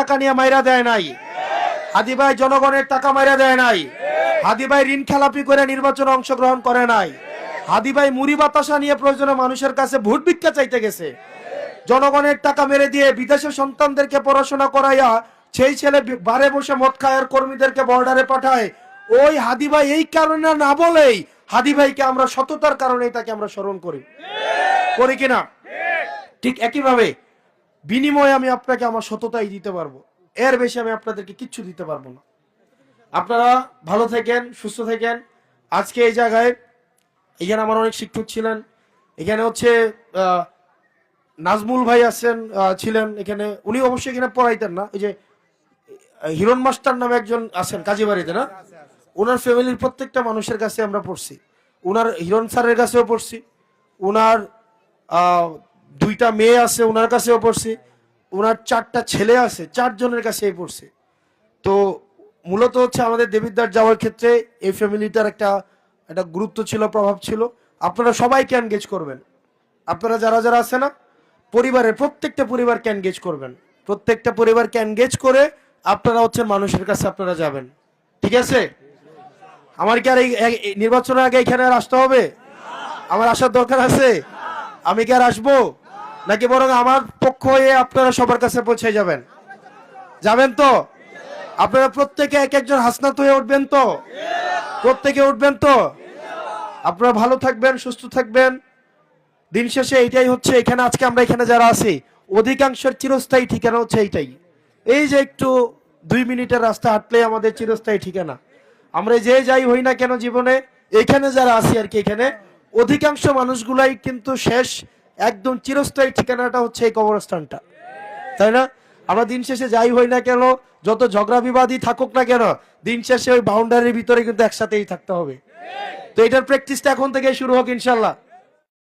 টাকা নিয়ে মাইরা দেয় নাই, হাদি ভাই জনগণের টাকা মাইরা দেয় নাই, হাদি ভাই ঋণ খেলাপি করে নির্বাচনে অংশগ্রহণ করে নাই, হাদি ভাই মুড়ি বাতাসা নিয়ে প্রয়োজনে মানুষের কাছে ভোট ভিক্ষা চাইতে গেছে। জনগণের টাকা মেরে দিয়ে বিদেশে সন্তানদেরকে পড়াশোনা করাইয়া সেই ছেলে বারে বসে মদ খায় আর কর্মীদেরকে বর্ডারে পাঠায়। ওই হাদি ভাই এই কারণে না বলেই হাদি ভাইকে আমরা সততার কারণে তাকে আমরা স্মরণ করি কিনা? ঠিক একইভাবে বিনিময়ে আমি আপনাকে আমার সততাই দিতে পারবো, এর বেশি আমি আপনাদেরকে কিচ্ছু দিতে পারবো না। আপনারা ভালো থাকেন, সুস্থ থাকেন। আজকে এই জায়গায় এখানে আমার অনেক শিক্ষক ছিলেন, এখানে হচ্ছে নাজমুল ভাই আছেন, ছিলেন এখানে, উনি অবশ্যই এখানে পড়াইতেন না, এই যে হিরণ মাস্টার নামে একজন আছেন কাজীবাড়িতে না, ওনার ফ্যামিলির প্রত্যেকটা মানুষের কাছে আমরা পড়ছি, ওনার হিরণ স্যারের কাছেও পড়ছি, ওনার দুইটা মেয়ে আছে ওনার কাছেও পড়ছি, ওনার 4টা ছেলে আছে 4 জনের কাছেই পড়ছি। তো মূলত হচ্ছে আমাদের দেবিদ্বার যাওয়ার ক্ষেত্রে এই ফ্যামিলিটার একটা গুরুত্ব ছিল, প্রভাব ছিল। আপনারা সবাইকে এনগেজ করবেন, আপনারা যারা যারা আছে না পরিবারের প্রত্যেকটা পরিবারকে এনগেজ করবেন, প্রত্যেকটা পরিবারকে এনগেজ করে আপনারা হচ্ছেন মানুষের কাছে আপনারা যাবেন, ঠিক আছে? আমার কি আর এই নির্বাচনের আগে এখানে আর আসতে হবে? আমার আসার দরকার আছে? আমি কি আর আসবো? নাকি বরং আমার পক্ষ হয়ে আপনারা সবার কাছে পৌঁছে যাবেন? যাবেন তো? আপনারা প্রত্যেকে এক একজন হাসনাত হয়ে উঠবেন তো? প্রত্যেকে উঠবেন তো? আপনারা ভালো থাকবেন, সুস্থ থাকবেন। দিন শেষে এইটাই হচ্ছে, এখানে আজকে আমরা এখানে যারা আছি অধিকাংশের চিরস্থায়ী ঠিকানা হচ্ছে এইটাই। এই যে একটু 2 মিনিটের রাস্তা হাঁটলে আমাদের চিরস্থায়ী ঠিকানা। আমরা যে যাই হই না কেন জীবনে, এখানে যারা আছি আর কি, এখানে অধিকাংশ মানুষগুলাই কিন্তু শেষ একদম চিরস্থায়ী ঠিকানাটা হচ্ছে এই কবরস্থানটা, তাই না? আমরা দিন শেষে যাই হই না কেন, যত ঝগড়া বিবাদী থাকুক না কেন, দিন শেষে ওই বাউন্ডারির ভিতরে কিন্তু একসাথেই থাকতে হবে। তো এটার প্র্যাকটিসটা এখন থেকে শুরু হোক ইনশাল্লাহ।